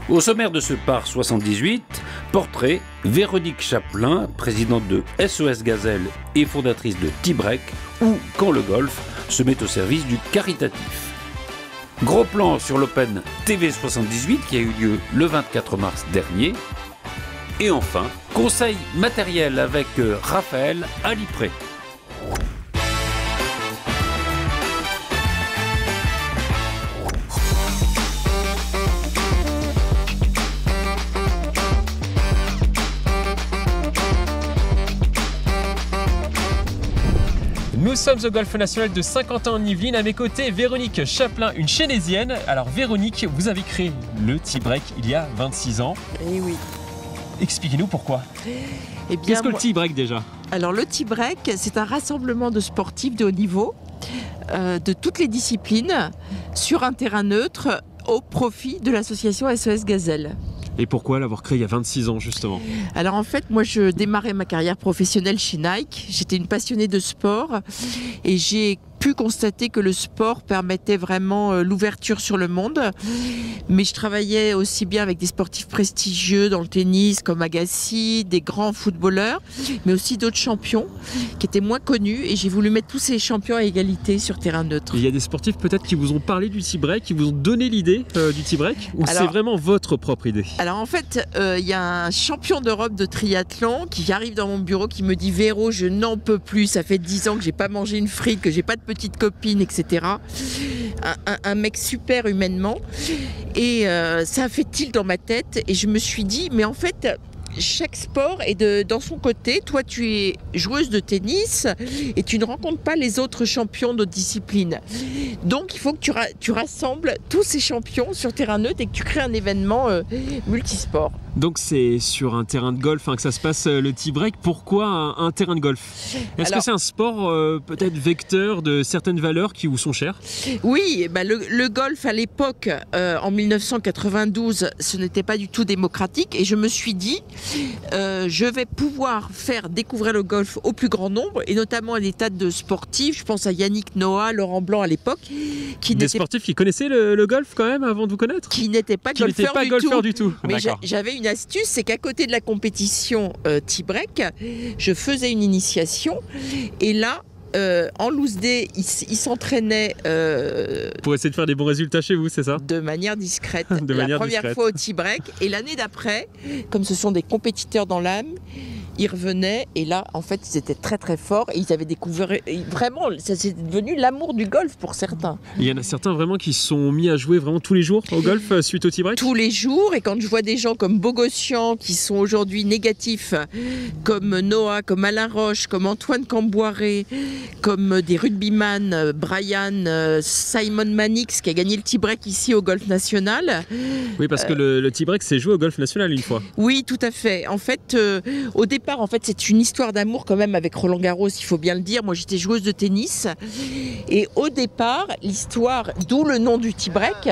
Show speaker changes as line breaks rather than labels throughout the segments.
Au sommaire de ce Par 78, portrait Véronique Chaplin, présidente de SOS Gazelle et fondatrice de T-Break, ou quand le golf se met au service du caritatif. Gros plan sur l'Open TV 78 qui a eu lieu le 24 mars dernier. Et enfin, conseil matériel avec Raphaël Alipré.
Nous sommes au Golf National de Saint-Quentin-en-Yvelines. À mes côtés, Véronique Chaplin, une Chénésienne. Alors Véronique, vous avez créé le T-Break il y a 26 ans.
Eh oui.
Expliquez-nous pourquoi.
Eh bien,
Qu'est-ce que le T-Break déjà?
Alors le T-Break, c'est un rassemblement de sportifs de haut niveau, de toutes les disciplines, sur un terrain neutre, au profit de l'association SOS Gazelle.
Et pourquoi l'avoir créé il y a 26 ans justement?
Alors en fait, moi je démarrais ma carrière professionnelle chez Nike. J'étais une passionnée de sport et j'ai pu constater que le sport permettait vraiment l'ouverture sur le monde. Mais je travaillais aussi bien avec des sportifs prestigieux dans le tennis comme Agassi, des grands footballeurs, mais aussi d'autres champions qui étaient moins connus. Et j'ai voulu mettre tous ces champions à égalité sur terrain neutre.
Il y a des sportifs peut-être qui vous ont parlé du T-Break, qui vous ont donné l'idée du T-Break, ou c'est vraiment votre propre idée?
Alors en fait, il y a un champion d'Europe de triathlon qui arrive dans mon bureau, qui me dit « Véro, je n'en peux plus, ça fait 10 ans que j'ai pas mangé une frite, que j'ai pas de petite copine, etc. » Un mec super humainement. Et ça a fait tilt dans ma tête et je me suis dit, mais en fait, chaque sport est dans son côté. Toi, tu es joueuse de tennis et tu ne rencontres pas les autres champions d'autres disciplines. Donc, il faut que tu rassembles tous ces champions sur terrain neutre et que tu crées un événement multisport.
Donc c'est sur un terrain de golf que ça se passe le T-Break. Pourquoi un terrain de golf? Est-ce que c'est un sport peut-être vecteur de certaines valeurs qui vous sont chères?
Oui, le golf à l'époque, en 1992, ce n'était pas du tout démocratique et je me suis dit, je vais pouvoir faire découvrir le golf au plus grand nombre et notamment à des tas de sportifs. Je pense à Yannick Noah, Laurent Blanc à l'époque.
Des sportifs qui connaissaient le golf quand même avant de vous connaître?
Qui n'étaient pas golfeurs du tout. Mais j'avais une astuce, c'est qu'à côté de la compétition T-Break, je faisais une initiation et là, en loose day, ils s'entraînaient
pour essayer de faire des bons résultats chez vous, c'est ça?
De manière discrète. La première fois au T-Break et l'année d'après, comme ce sont des compétiteurs dans l'âme, ils revenaient et là, en fait, ils étaient très très forts et ils avaient découvert vraiment, ça c'est devenu l'amour du golf pour certains.
Il y en a certains vraiment qui se sont mis à jouer vraiment tous les jours au golf suite au T-Break?
Tous les jours, et quand je vois des gens comme Bogossian qui sont aujourd'hui négatifs, comme Noah, comme Alain Roche, comme Antoine Camboiré, comme des rugbyman, Brian, Simon Mannix qui a gagné le T-Break ici au Golf National.
Oui, parce que le T-Break s'est joué au Golf National une fois.
Oui, tout à fait. En fait, au départ, c'est une histoire d'amour quand même avec Roland Garros, il faut bien le dire. Moi, j'étais joueuse de tennis. Et au départ, l'histoire, d'où le nom du T-Break,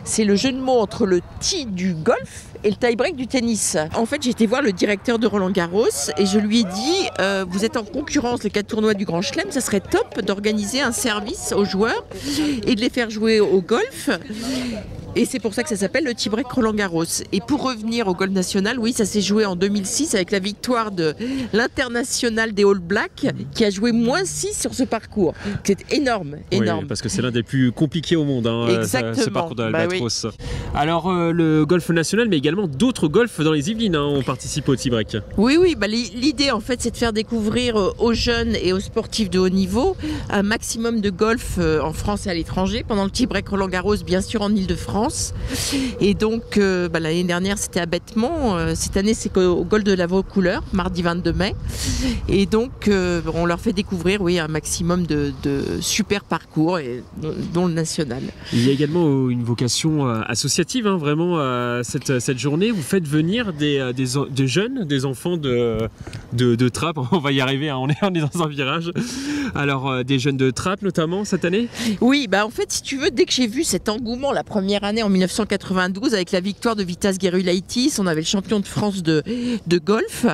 c'est le jeu de mots entre le T du golf et le tie-break du tennis. En fait, j'ai été voir le directeur de Roland Garros et je lui ai dit vous êtes en concurrence les 4 tournois du Grand Chelem, ça serait top d'organiser un service aux joueurs et de les faire jouer au golf. Et c'est pour ça que ça s'appelle le T-Break Roland Garros. Et pour revenir au Golf National, oui, ça s'est joué en 2006 avec la victoire de l'international des All Blacks qui a joué -6 sur ce parcours. C'est énorme, énorme.
Oui, parce que c'est l'un des plus compliqués au monde, ce parcours d'Albatros.
Oui.
Alors, le Golf National, mais également d'autres golfs dans les Yvelines ont participé au T-Break.
Oui, l'idée en fait, c'est de faire découvrir aux jeunes et aux sportifs de haut niveau un maximum de golf en France et à l'étranger. Pendant le T-Break Roland Garros, bien sûr en Île-de-France. Et donc l'année dernière c'était à Bêtement, cette année c'est au Golf de la Vaucouleurs, mardi 22 mai. Et donc on leur fait découvrir un maximum de super parcours, dont le national.
Il y a également une vocation associative, vraiment cette journée. Vous faites venir des jeunes, des enfants de Trappes, on va y arriver, on est dans un virage. Alors des jeunes de Trappes notamment cette année?
Oui, en fait si tu veux, dès que j'ai vu cet engouement la première année année, en 1992, avec la victoire de Vitas Gerulaitis, on avait le champion de France de golf,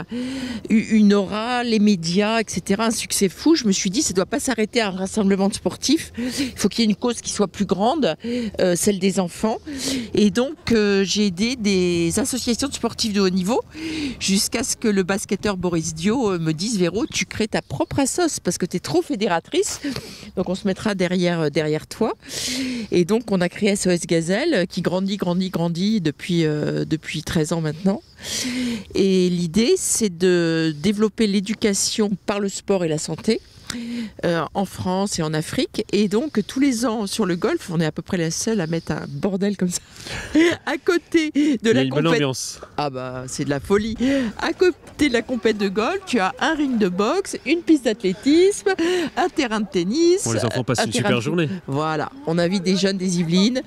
une aura, les médias, etc. Un succès fou. Je me suis dit, ça ne doit pas s'arrêter à un rassemblement de sportifs. Il faut qu'il y ait une cause qui soit plus grande, celle des enfants. Et donc, j'ai aidé des associations de sportifs de haut niveau jusqu'à ce que le basketteur Boris Dio me dise, Véro, tu crées ta propre assoce parce que tu es trop fédératrice. Donc, on se mettra derrière toi. Et donc, on a créé SOS Gazelle qui grandit depuis 13 ans maintenant. Et l'idée, c'est de développer l'éducation par le sport et la santé en France et en Afrique. Et donc, tous les ans, sur le golf, on est à peu près la seule à mettre un bordel comme ça à côté de la
une bonne
compète.
ambiance.
Ah bah, c'est de la folie. À côté de la compète de golf, tu as un ring de boxe, une piste d'athlétisme, un terrain de tennis.
Bon, les enfants passent
un
une
terrain
super
de-
journée.
Voilà, on invite des jeunes des Yvelines,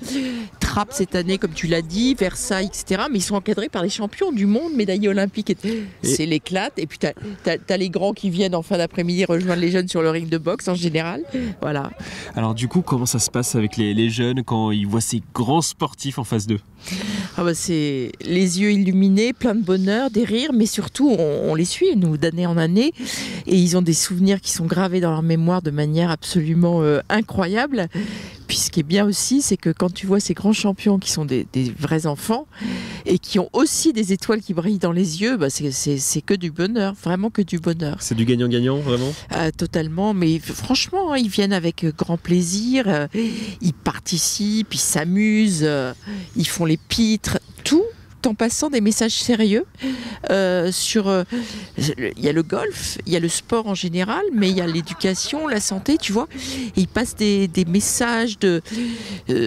Trappes cette année, comme tu l'as dit, Versailles, etc. Mais ils sont encadrés par les champions du monde, médaillés olympiques. C'est l'éclate. Et puis, tu as les grands qui viennent en fin d'après-midi rejoindre les jeunes sur le ring de boxe en général. Voilà.
Alors du coup, comment ça se passe avec les jeunes quand ils voient ces grands sportifs en face d'eux?
Ah bah c'est les yeux illuminés, plein de bonheur, des rires, mais surtout on les suit, nous, d'année en année, et ils ont des souvenirs qui sont gravés dans leur mémoire de manière absolument incroyable. Puis ce qui est bien aussi, c'est que quand tu vois ces grands champions qui sont des vrais enfants et qui ont aussi des étoiles qui brillent dans les yeux, bah c'est que du bonheur, vraiment que du bonheur.
C'est du gagnant-gagnant, vraiment?
Totalement, mais franchement, ils viennent avec grand plaisir, ils participent, ils s'amusent, ils font les pitres, tout en passant des messages sérieux sur... Il y a le golf, il y a le sport en général, mais il y a l'éducation, la santé, tu vois. Et ils passent des messages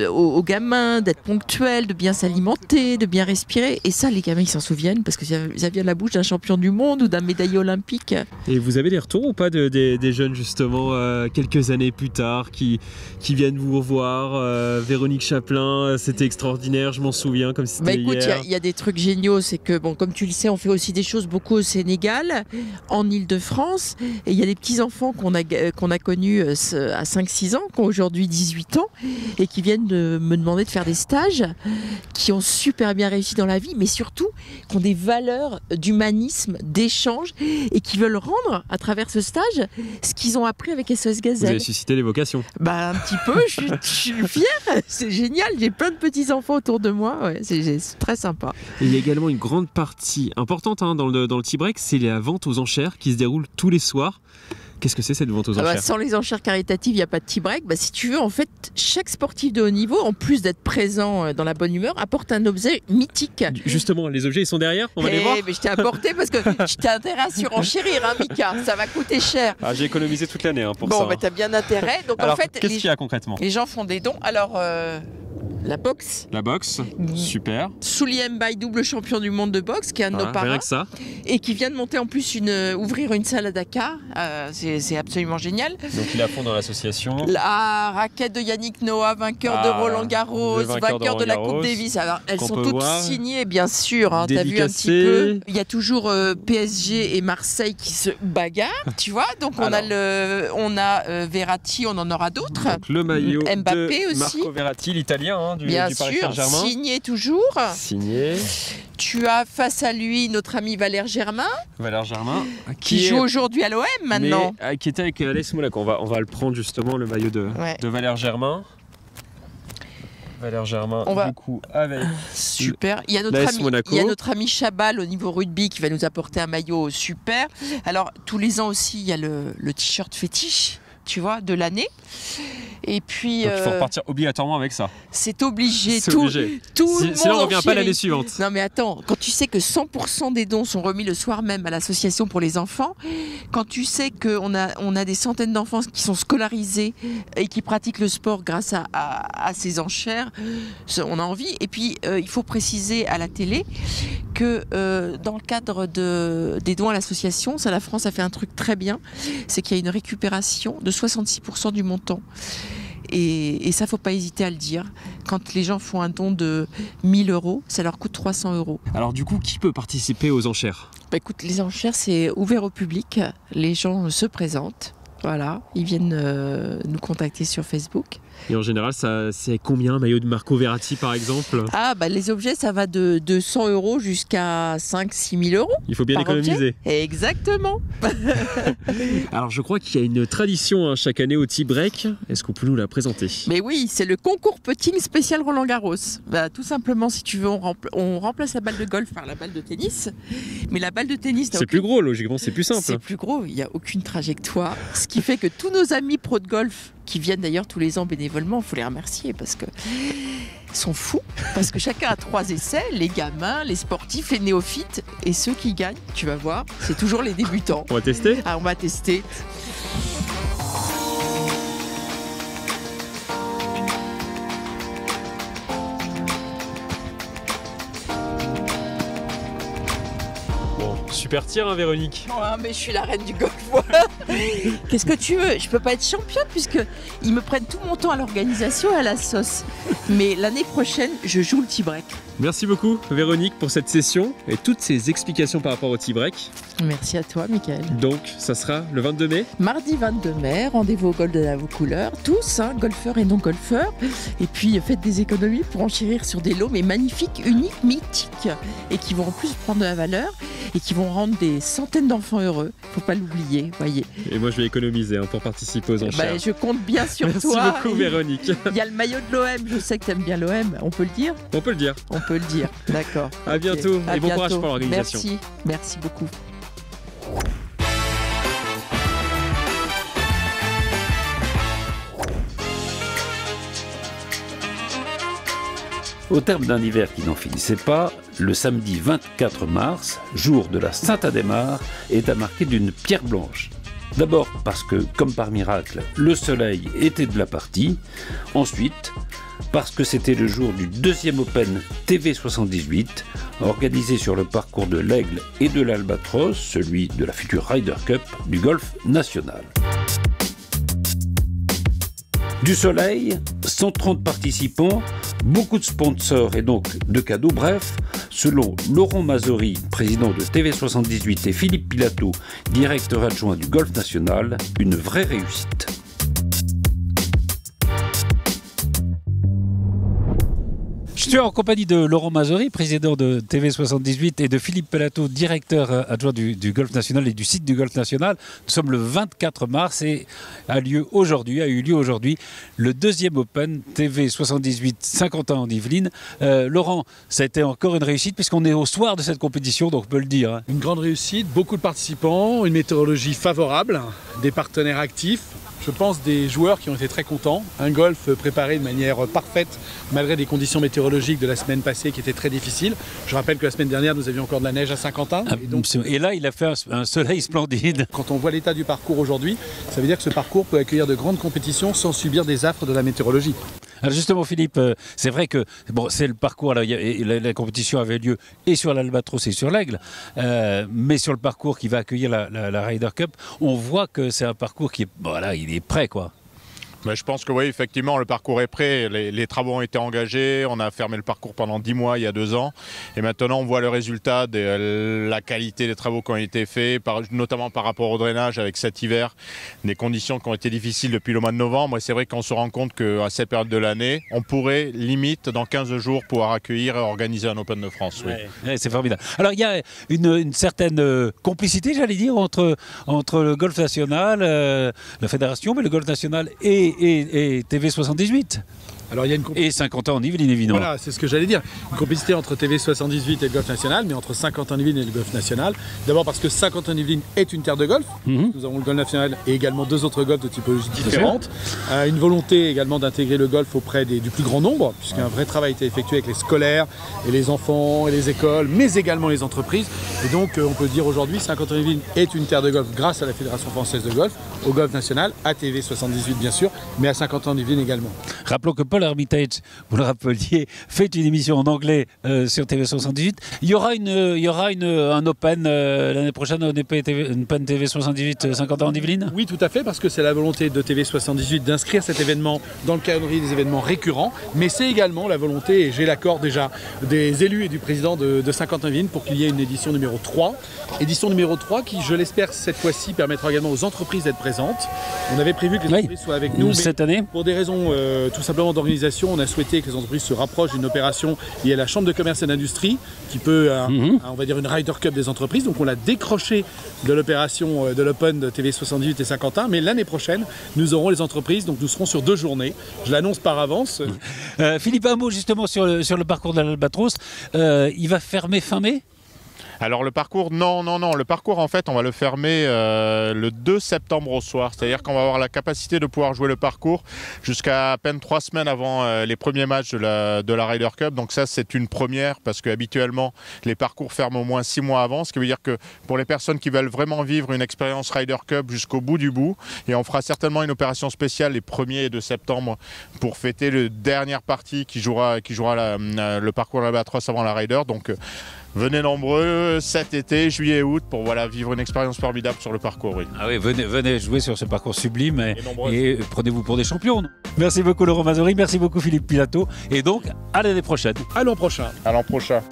aux gamins d'être ponctuels, de bien s'alimenter, de bien respirer. Et ça, les gamins, ils s'en souviennent parce que ça vient de la bouche d'un champion du monde ou d'un médaillé olympique.
Et vous avez des retours ou pas des jeunes justement quelques années plus tard qui viennent vous revoir? Véronique Chaplin, c'était extraordinaire, je m'en souviens comme si
Bah
c'était
écoute,
hier.
il y a des trucs géniaux, c'est que, bon, comme tu le sais, on fait aussi des choses beaucoup au Sénégal, en Île-de-France, et il y a des petits-enfants qu'on a connus à 5-6 ans, qui ont aujourd'hui 18 ans, et qui viennent de me demander de faire des stages, qui ont super bien réussi dans la vie, mais surtout, qui ont des valeurs d'humanisme, d'échange, et qui veulent rendre, à travers ce stage, ce qu'ils ont appris avec SOS
Vous
Gazelle.
avez suscité les vocations.
Bah un petit peu, je suis fière, c'est génial, j'ai plein de petits-enfants autour de moi, ouais, c'est très sympa.
Et il y a également une grande partie importante dans le tea break, c'est la vente aux enchères qui se déroule tous les soirs. Qu'est-ce que c'est cette vente aux enchères?
Sans les enchères caritatives, il n'y a pas de tea break. Si tu veux, en fait, chaque sportif de haut niveau, en plus d'être présent dans la bonne humeur, apporte un objet mythique.
Justement, les objets ils sont derrière, on va les voir.
Mais je t'ai apporté parce que je t'ai intérêt à surenchérir, hein, Mika. Ça va coûter cher.
Ah, j'ai économisé toute l'année pour ça.
Bon, t'as bien intérêt. Donc
Alors,
en fait,
qu'est-ce qu'il y a concrètement?
les gens font des dons. Alors, la boxe.
La boxe, super.
Souli Mbaye, double champion du monde de boxe, qui est un de nos
Rien
parrains,
que ça.
et qui vient de monter en plus ouvrir une salle à Dakar. C'est absolument génial.
Donc il a fond dans l'association.
La raquette de Yannick Noah, vainqueur de Roland Garros,
le vainqueur
vainqueur de la
Roland
Coupe
Garros,
Davis. Alors, elles
qu'on
sont
peut
toutes
voir.
signées, bien sûr. Hein, t'as vu un petit
Dédicacées.
peu. Il y a toujours PSG et Marseille qui se bagarrent, tu vois. Donc on a Verratti, on en aura d'autres.
Donc le maillot
Mbappé
de
aussi.
Marco Verratti, l'Italien du
Bien
Paris
sûr,
Saint-Germain.
signé toujours.
Signé.
Tu as face à lui notre ami Valère Germain,
Valère Germain.
qui joue aujourd'hui à l'OM maintenant.
Mais, qui était avec Alès Moulac. On va le prendre justement, le maillot de Valère Germain. Valère Germain,
On va-
du coup, avec...
Super. Il y a
l'AS Monaco.
il y a notre ami Chabal au niveau rugby qui va nous apporter un maillot super. Alors, tous les ans aussi, il y a le t-shirt fétiche, tu vois, de l'année. Et puis,
Donc il faut repartir obligatoirement avec ça.
c'est obligé.
C'est
Tout
obligé.
le monde
Sinon on revient pas
enchérit.
l'année suivante.
Non mais attends, quand tu sais que 100% des dons sont remis le soir même à l'association pour les enfants, quand tu sais qu'on a des centaines d'enfants qui sont scolarisés et qui pratiquent le sport grâce à ces enchères, on a envie. Et puis il faut préciser à la télé que dans le cadre des dons à l'association, ça, la France a fait un truc très bien, c'est qu'il y a une récupération de 66% du montant. Et ça, faut pas hésiter à le dire. Quand les gens font un don de 1000 €, ça leur coûte 300 €.
Alors du coup, qui peut participer aux enchères?
Écoute, les enchères, c'est ouvert au public. Les gens se présentent. Voilà, ils viennent nous contacter sur Facebook.
Et en général, c'est combien un maillot de Marco Verratti par exemple?
Ah, bah les objets, ça va de 100 € jusqu'à 5-6 000 €.
Il faut bien économiser.
Exactement.
Alors je crois qu'il y a une tradition hein, chaque année au Tea Break. Est-ce qu'on peut nous la présenter?
Mais oui, c'est le concours putting spécial Roland Garros. Bah, tout simplement, si tu veux, on remplace la balle de golf par la balle de tennis. Mais la balle de tennis...
C'est plus gros, logiquement, c'est plus simple.
C'est plus gros, il n'y a aucune trajectoire. Ce qui fait que tous nos amis pros de golf, qui viennent d'ailleurs tous les ans bénévolement, il faut les remercier parce que sont fous. Parce que chacun a 3 essais, les gamins, les sportifs, les néophytes. Et ceux qui gagnent, tu vas voir, c'est toujours les débutants.
On va tester?
Ah, on va tester.
Super tir, hein, Véronique.
Ouais, mais je suis la reine du golf. Qu'est-ce que tu veux? Je peux pas être championne puisque ils me prennent tout mon temps à l'organisation et à la sauce. Mais l'année prochaine, je joue le tea break.
Merci beaucoup, Véronique, pour cette session et toutes ces explications par rapport au tea break.
Merci à toi, Mickaël.
Donc, ça sera le 22 mai.
Mardi 22 mai, rendez-vous au Golden à vos couleurs. Tous, hein, golfeurs et non-golfeurs. Et puis, faites des économies pour enchérir sur des lots, mais magnifiques, uniques, mythiques. Et qui vont en plus prendre de la valeur et qui vont rendre des centaines d'enfants heureux. Faut pas l'oublier, voyez.
Et moi, je vais économiser hein, pour participer aux enchères.
Bah, je compte bien sur
Merci
toi.
Merci beaucoup, Véronique.
Il y a le maillot de l'OM. Je sais que tu aimes bien l'OM. On peut le dire?
On peut le dire.
On peut le dire, d'accord.
À bientôt
à
et bon
bientôt.
courage pour l'organisation.
Merci beaucoup.
Au terme d'un hiver qui n'en finissait pas, le samedi 24 mars, jour de la Saint-Adhémar, est à marquer d'une pierre blanche. D'abord parce que, comme par miracle, le soleil était de la partie. Ensuite, parce que c'était le jour du deuxième Open TV78, organisé sur le parcours de l'Aigle et de l'Albatros, celui de la future Ryder Cup du golf national. Du soleil, 130 participants, beaucoup de sponsors et donc de cadeaux. Bref, selon Laurent Mazori, président de TV78, et Philippe Pilato, directeur adjoint du golf national, une vraie réussite. Je suis en compagnie de Laurent Mazori, président de TV78, et de Philippe Pilato, directeur adjoint du Golf National et du site du Golf National. Nous sommes le 24 mars et a eu lieu aujourd'hui le deuxième Open TV78 Saint-Quentin en Yvelines. Laurent, ça a été encore une réussite puisqu'on est au soir de cette compétition, donc on peut le dire. Hein.
Une grande réussite, beaucoup de participants, une météorologie favorable, des partenaires actifs. Je pense des joueurs qui ont été très contents. Un golf préparé de manière parfaite malgré des conditions météorologiques de la semaine passée qui étaient très difficiles. Je rappelle que la semaine dernière, nous avions encore de la neige à Saint-Quentin.
Et là, il a fait un soleil splendide.
Quand on voit l'état du parcours aujourd'hui, ça veut dire que ce parcours peut accueillir de grandes compétitions sans subir des affres de la météorologie.
Alors justement, Philippe, c'est vrai que bon, c'est le parcours, là, la compétition avait lieu et sur l'Albatros et sur l'Aigle, mais sur le parcours qui va accueillir la Ryder Cup, on voit que c'est un parcours qui est, voilà, il est prêt, quoi.
Mais je pense que oui, effectivement, le parcours est prêt. Les travaux ont été engagés. On a fermé le parcours pendant 10 mois, il y a 2 ans. Et maintenant, on voit le résultat de la qualité des travaux qui ont été faits, notamment par rapport au drainage avec cet hiver, des conditions qui ont été difficiles depuis le mois de novembre. Et c'est vrai qu'on se rend compte qu'à cette période de l'année, on pourrait, limite, dans 15 jours, pouvoir accueillir et organiser un Open de France. Oui.
Ouais, c'est formidable. Alors, il y a une certaine complicité, j'allais dire, entre le Golf National, la Fédération, mais le Golf National et TV78.
Alors, il y a une
et Saint-Quentin en Yvelines, évidemment.
Voilà, c'est ce que j'allais dire. Une complicité entre TV78 et le Golf National, mais entre Saint-Quentin en Yvelines et le Golf National. D'abord parce que Saint-Quentin en Yvelines est une terre de golf. Nous avons le Golf National et également 2 autres golfs de typologie différentes. Une volonté également d'intégrer le golf auprès du plus grand nombre, puisqu'un vrai travail a été effectué avec les scolaires et les enfants et les écoles, mais également les entreprises. Et donc, on peut dire aujourd'hui, Saint-Quentin en Yvelines est une terre de golf grâce à la Fédération française de golf, au Golf National, à TV78 bien sûr, mais à Saint-Quentin en Yvelines également.
Rappelons que Paul Armitage, vous le rappeliez, fait une émission en anglais sur TV78. Il y aura un Open l'année prochaine, un Open TV78 50 ans en Yvelines?
Oui, tout à fait, parce que c'est la volonté de TV78 d'inscrire cet événement dans le calendrier des événements récurrents, mais c'est également la volonté, et j'ai l'accord déjà des élus et du président de Saint-Quentin-Yvelines pour qu'il y ait une édition numéro 3. Édition numéro 3 qui, je l'espère, cette fois-ci permettra également aux entreprises d'être présentes. On avait prévu que les entreprises soient avec nous,
cette année.
Pour des raisons tout simplement d'organisation, on a souhaité que les entreprises se rapprochent d'une opération liée à la Chambre de commerce et d'industrie, qui peut, on va dire, une Ryder Cup des entreprises. Donc on l'a décroché de l'opération de l'Open de TV78 et Saint-Quentin, mais l'année prochaine, nous aurons les entreprises, donc nous serons sur 2 journées. Je l'annonce par avance.
Philippe, un mot justement sur le parcours de l'Albatros. Il va fermer fin mai?
Alors le parcours, non. Le parcours, en fait, on va le fermer le 2 septembre au soir. C'est-à-dire qu'on va avoir la capacité de pouvoir jouer le parcours jusqu'à à peine 3 semaines avant les premiers matchs de la Ryder Cup. Donc ça, c'est une première parce qu'habituellement, les parcours ferment au moins 6 mois avant. Ce qui veut dire que pour les personnes qui veulent vraiment vivre une expérience Ryder Cup jusqu'au bout du bout, et on fera certainement une opération spéciale les 1er et 2 septembre pour fêter la dernière partie qui jouera le parcours de l'Albatros avant la Ryder. Donc venez nombreux cet été, juillet et août, pour vivre une expérience formidable sur le parcours. Oui.
Ah oui, venez jouer sur ce parcours sublime et prenez-vous pour des champions. Merci beaucoup Laurent Mazori, merci beaucoup Philippe Pilato, et donc à l'année prochaine.
À l'an prochain.
À l'an prochain.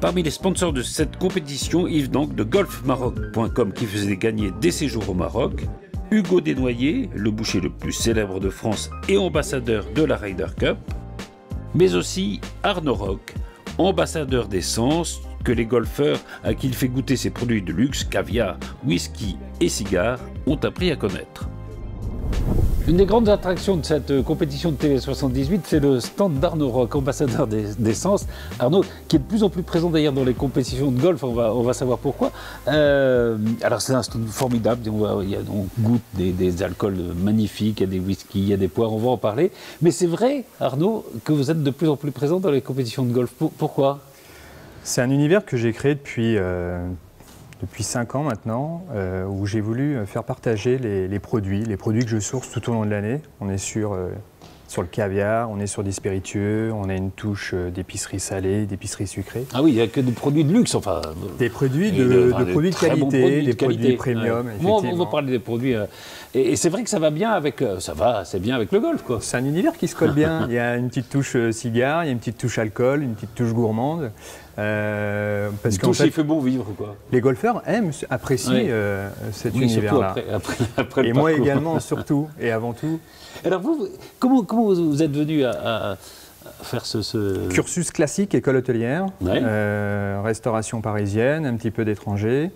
Parmi les sponsors de cette compétition, Yves donc de golfmaroc.com qui faisait gagner des séjours au Maroc, Hugo Desnoyers, le boucher le plus célèbre de France et ambassadeur de la Ryder Cup, mais aussi Arnaud Roch, ambassadeur d'essence que les golfeurs à qui il fait goûter ses produits de luxe, caviar, whisky et cigares, ont appris à connaître. Une des grandes attractions de cette compétition de TV78, c'est le stand d'Arnaud Roch, ambassadeur d'essence. Arnaud, qui est de plus en plus présent d'ailleurs dans les compétitions de golf, on va savoir pourquoi. Alors c'est un stand formidable, on goûte des alcools magnifiques, il y a des whiskies, il y a des poires, on va en parler. Mais c'est vrai, Arnaud, que vous êtes de plus en plus présent dans les compétitions de golf. Pourquoi ?
C'est un univers que j'ai créé depuis 5 ans maintenant, où j'ai voulu faire partager les produits que je source tout au long de l'année. On est sur le caviar, on est sur des spiritueux, on a une touche d'épicerie salée, d'épicerie sucrée.
Ah oui, il n'y a que des produits de luxe, enfin.
Des produits de qualité, des produits premium.
Ouais. On va parler des produits. Et c'est vrai que ça va bien avec, c'est bien avec le golf, quoi.
C'est un univers qui se colle bien. Il y a une petite touche cigare, il y a une petite touche alcool, une petite touche gourmande.
Parce qu'en fait, il fait bon vivre, quoi.
Les golfeurs apprécient cet univers-là. Après et moi également, surtout et avant tout.
Alors vous, comment vous êtes venu à faire ce
cursus classique, école hôtelière, restauration parisienne, un petit peu d'étranger.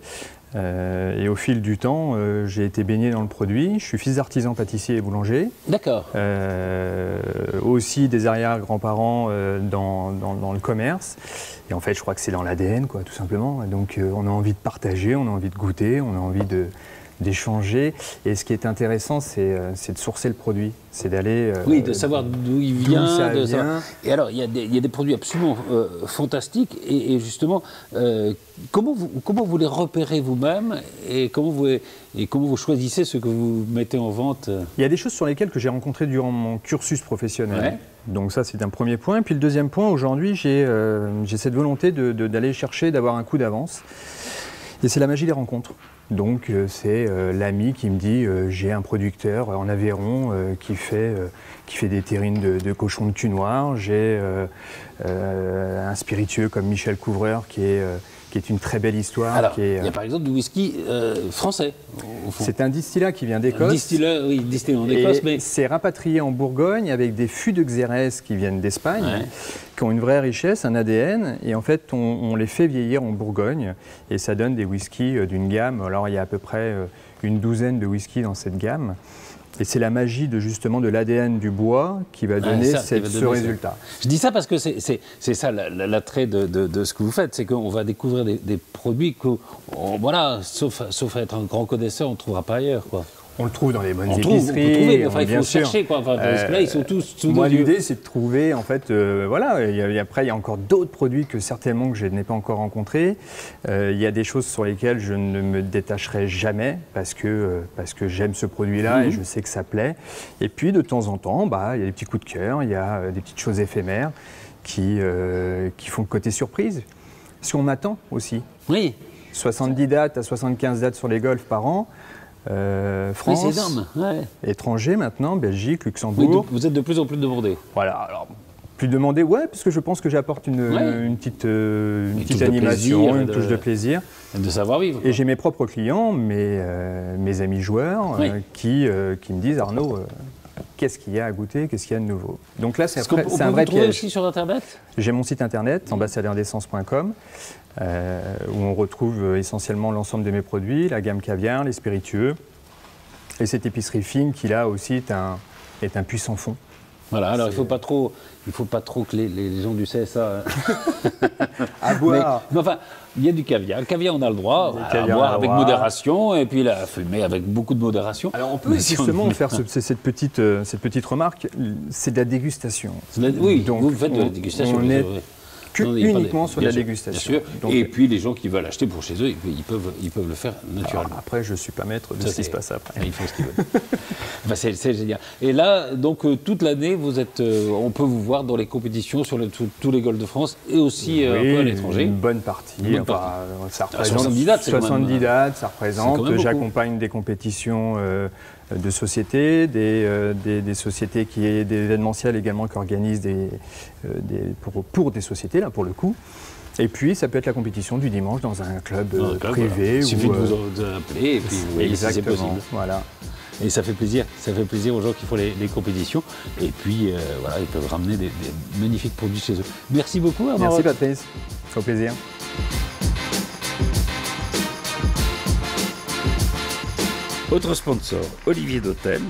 Et au fil du temps, j'ai été baigné dans le produit. Je suis fils d'artisan pâtissier et boulanger.
D'accord.
Aussi des arrière-grands-parents dans le commerce. Et en fait, je crois que c'est dans l'ADN, quoi, tout simplement. Donc, on a envie de partager, on a envie de goûter, on a envie d'échanger. Et ce qui est intéressant, c'est de sourcer le produit. C'est d'aller...
oui, de savoir d'où il vient.
Vient.
Et alors, il y a des produits absolument fantastiques. Et justement, comment vous les repérez vous-même et comment vous choisissez ce que vous mettez en vente?
Il y a des choses sur lesquelles que j'ai rencontrées durant mon cursus professionnel. Ouais. Donc ça, c'est un premier point. Puis le deuxième point, aujourd'hui, j'ai cette volonté d'aller chercher, d'avoir un coup d'avance. Et c'est la magie des rencontres. Donc c'est l'ami qui me dit j'ai un producteur en Aveyron qui fait des terrines de cochon de cul noir, j'ai un spiritueux comme Michel Couvreur qui est une très belle histoire.
Alors, il y a par exemple du whisky français.
C'est un distillat qui vient d'Écosse.
Distillé en Écosse, mais
c'est rapatrié en Bourgogne avec des fûts de Xérès qui viennent d'Espagne, qui ont une vraie richesse, un ADN, et en fait on les fait vieillir en Bourgogne et ça donne des whiskies d'une gamme. Alors il y a à peu près une douzaine de whiskies dans cette gamme. Et c'est la magie de l'ADN du bois qui va donner ce résultat.
Je dis ça parce que c'est ça l'attrait de ce que vous faites, c'est qu'on va découvrir des produits que, voilà, sauf à être un grand connaisseur, on ne trouvera pas ailleurs, quoi.
On le trouve dans les bonnes
On peut
épiceries.
trouver, mais enfin, il
bien
faut
sûr.
chercher, quoi. Enfin, parce que là, ils sont tous sous
Moi,
nos yeux.
l'idée, c'est de trouver, en fait, voilà. Après, il y a encore d'autres produits que certainement que je n'ai pas encore rencontrés. Il y a des choses sur lesquelles je ne me détacherai jamais parce que j'aime ce produit-là et je sais que ça plaît. Et puis, de temps en temps, il y a des petits coups de cœur, il y a des petites choses éphémères qui font le côté surprise. Parce qu'on m'attend aussi.
Oui.
70 dates à 75 dates sur les Golf par an. France,
Oui, c'est énorme. Ouais.
étrangers maintenant, Belgique, Luxembourg.
Oui, vous êtes de plus en plus demandé.
Voilà, alors plus demandé, ouais, parce que je pense que j'apporte une petite animation, une touche de plaisir.
De savoir-vivre.
Et j'ai mes propres clients, mes amis joueurs, qui me disent Arnaud, qu'est-ce qu'il y a à goûter, qu'est-ce qu'il y a de nouveau. Donc là, c'est un vrai piège.
Aussi sur Internet.
J'ai mon site internet, ambassadeurdessence.com, où on retrouve essentiellement l'ensemble de mes produits, la gamme caviar, les spiritueux, et cette épicerie fine qui là aussi est un puissant fond.
Voilà, alors il ne faut pas trop que les gens du CSA...
à boire.
Mais enfin, il y a du caviar. Le caviar, on a le droit à boire avec modération, et puis la fumée avec beaucoup de modération.
Alors on peut justement faire cette petite remarque, c'est de la dégustation.
Oui,
donc,
vous faites de la dégustation.
On est uniquement sur la dégustation.
Bien sûr. Donc, et puis les gens qui veulent acheter pour chez eux, ils peuvent le faire naturellement.
Après, je ne suis pas maître de ce qui se passe après.
Ils font ce qu'ils veulent. C'est génial. Et là, donc toute l'année, on peut vous voir dans les compétitions sur tous les Golfs de France et aussi un peu à l'étranger.
Une bonne partie. Ça représente
70 dates.
70 dates, ça représente. J'accompagne des compétitions de sociétés, des sociétés des événementiels également qui organisent pour des sociétés, là pour le coup. Et puis ça peut être la compétition du dimanche dans un club privé.
Voilà. Il suffit de vous appeler et puis vous voyez si c'est possible.
Voilà.
Et ça fait plaisir aux gens qui font les compétitions. Et puis voilà, ils peuvent ramener des magnifiques produits chez eux. Merci beaucoup.
Merci Patrice, au plaisir.
Autre sponsor, Olivier d'Hôtel,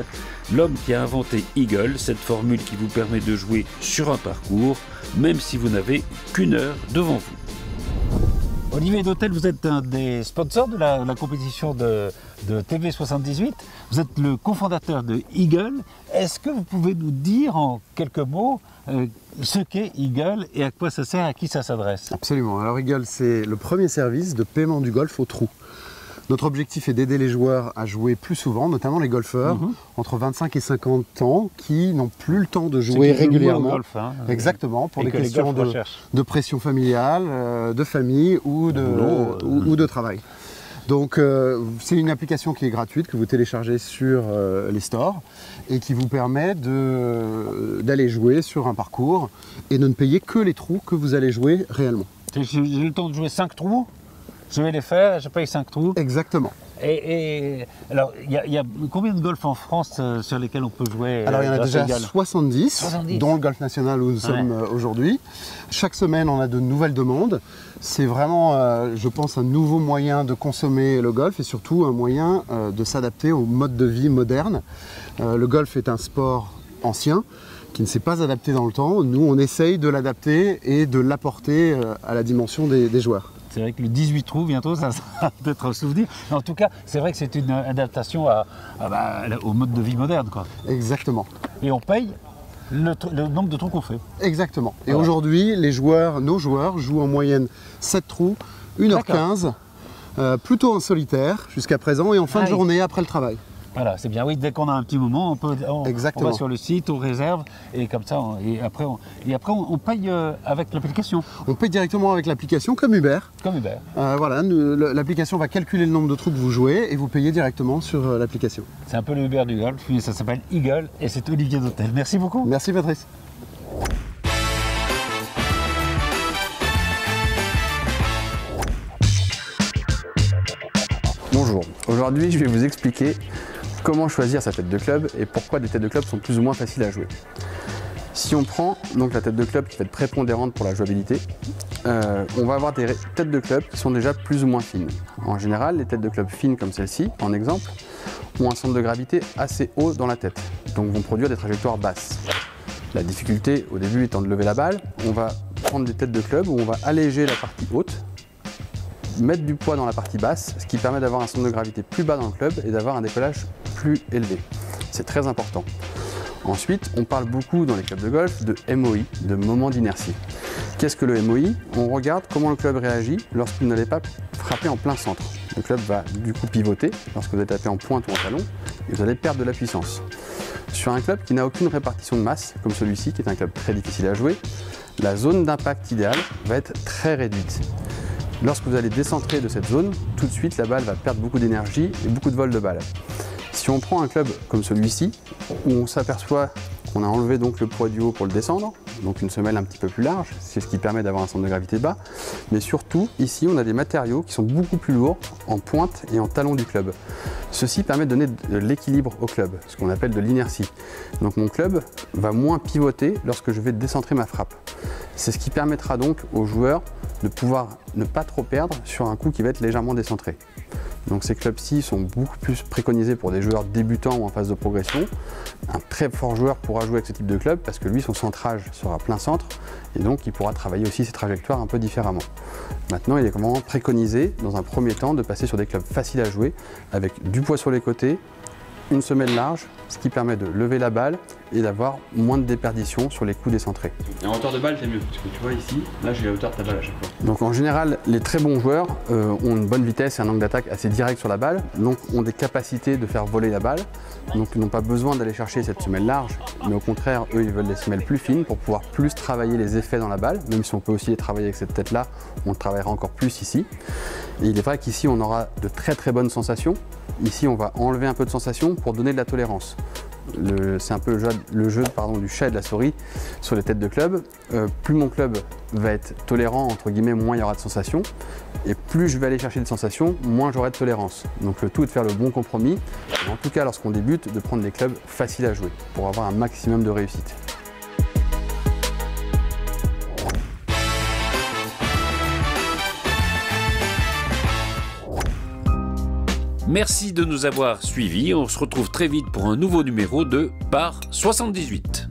l'homme qui a inventé Eagle, cette formule qui vous permet de jouer sur un parcours, même si vous n'avez qu'une heure devant vous. Olivier d'Hôtel, vous êtes un des sponsors de la compétition de TV78. Vous êtes le cofondateur de Eagle. Est-ce que vous pouvez nous dire en quelques mots ce qu'est Eagle et à quoi ça sert, à qui ça s'adresse?
Absolument. Alors Eagle, c'est le premier service de paiement du golf au trou. Notre objectif est d'aider les joueurs à jouer plus souvent, notamment les golfeurs entre 25 et 50 ans qui n'ont plus le temps de jouer régulièrement.
Golf, hein,
exactement, pour des questions de pression familiale, de famille ou de travail. Donc c'est une application qui est gratuite, que vous téléchargez sur les stores et qui vous permet d'aller jouer sur un parcours et de ne payer que les trous que vous allez jouer réellement.
J'ai le temps de jouer 5 trous? Je vais les faire, je paye 5 trous.
Exactement.
Et alors, il y a combien de golfs en France sur lesquels on peut jouer?
Alors, il y en a déjà 70, dont le golf national où nous sommes aujourd'hui. Chaque semaine, on a de nouvelles demandes. C'est vraiment, je pense, un nouveau moyen de consommer le golf et surtout un moyen de s'adapter au mode de vie moderne. Le golf est un sport ancien qui ne s'est pas adapté dans le temps. Nous, on essaye de l'adapter et de l'apporter à la dimension des joueurs.
C'est vrai que le 18 trous, bientôt, ça sera peut-être un souvenir. Mais en tout cas, c'est vrai que c'est une adaptation au mode de vie moderne, quoi.
Exactement.
Et on paye le nombre de trous qu'on fait.
Exactement. Et aujourd'hui, nos joueurs jouent en moyenne 7 trous, 1h15, plutôt en solitaire jusqu'à présent et en fin de journée après le travail.
Voilà, c'est bien. Oui, dès qu'on a un petit moment, on va sur le site, on réserve et comme ça, après on paye avec l'application.
On paye directement avec l'application comme Uber.
Comme Uber.
Voilà, l'application va calculer le nombre de trous que vous jouez et vous payez directement sur l'application.
C'est un peu le Uber du golf, mais ça s'appelle Eagle et c'est Olivier d'Hôtel. Merci beaucoup.
Merci Patrice.
Bonjour, aujourd'hui je vais vous expliquer comment choisir sa tête de club et pourquoi des têtes de club sont plus ou moins faciles à jouer. Si on prend donc la tête de club qui va être prépondérante pour la jouabilité, on va avoir des têtes de club qui sont déjà plus ou moins fines. En général, les têtes de club fines comme celle-ci, en exemple, ont un centre de gravité assez haut dans la tête, donc vont produire des trajectoires basses. La difficulté au début étant de lever la balle, on va prendre des têtes de club où on va alléger la partie haute, mettre du poids dans la partie basse, ce qui permet d'avoir un centre de gravité plus bas dans le club et d'avoir un décollage plus élevé. C'est très important. Ensuite, on parle beaucoup dans les clubs de golf de MOI, de moment d'inertie. Qu'est-ce que le MOI? On regarde comment le club réagit lorsque vous n'allez pas frapper en plein centre. Le club va du coup pivoter lorsque vous allez taper en pointe ou en talon et vous allez perdre de la puissance. Sur un club qui n'a aucune répartition de masse, comme celui-ci, qui est un club très difficile à jouer, la zone d'impact idéale va être très réduite. Lorsque vous allez décentrer de cette zone, tout de suite la balle va perdre beaucoup d'énergie et beaucoup de vol de balle. Si on prend un club comme celui-ci, où on s'aperçoit qu'on a enlevé donc le poids du haut pour le descendre, donc une semelle un petit peu plus large, c'est ce qui permet d'avoir un centre de gravité bas, mais surtout ici on a des matériaux qui sont beaucoup plus lourds en pointe et en talon du club. Ceci permet de donner de l'équilibre au club, ce qu'on appelle de l'inertie. Donc mon club va moins pivoter lorsque je vais décentrer ma frappe. C'est ce qui permettra donc aux joueurs de pouvoir ne pas trop perdre sur un coup qui va être légèrement décentré. Donc ces clubs-ci sont beaucoup plus préconisés pour des joueurs débutants ou en phase de progression. Un très fort joueur pourra jouer avec ce type de club parce que lui, son centrage sera plein centre et donc il pourra travailler aussi ses trajectoires un peu différemment. Maintenant, il est vraiment préconisé dans un premier temps de passer sur des clubs faciles à jouer avec du poids sur les côtés, une semelle large, ce qui permet de lever la balle et d'avoir moins de déperdition sur les coups décentrés.
En hauteur de balle, c'est mieux, parce que tu vois ici, là j'ai la hauteur de ta balle à chaque fois.
Donc en général, les très bons joueurs ont une bonne vitesse et un angle d'attaque assez direct sur la balle, donc ont des capacités de faire voler la balle, donc ils n'ont pas besoin d'aller chercher cette semelle large, mais au contraire, eux, ils veulent des semelles plus fines pour pouvoir plus travailler les effets dans la balle, même si on peut aussi les travailler avec cette tête-là, on le travaillera encore plus ici. Et il est vrai qu'ici, on aura de très très bonnes sensations. Ici, on va enlever un peu de sensation pour donner de la tolérance. C'est un peu le jeu du chat et de la souris sur les têtes de club. Plus mon club va être tolérant, entre guillemets, moins il y aura de sensations. Et plus je vais aller chercher de sensations, moins j'aurai de tolérance. Donc le tout est de faire le bon compromis. Et en tout cas, lorsqu'on débute, de prendre des clubs faciles à jouer pour avoir un maximum de réussite.
Merci de nous avoir suivis. On se retrouve très vite pour un nouveau numéro de Par 78.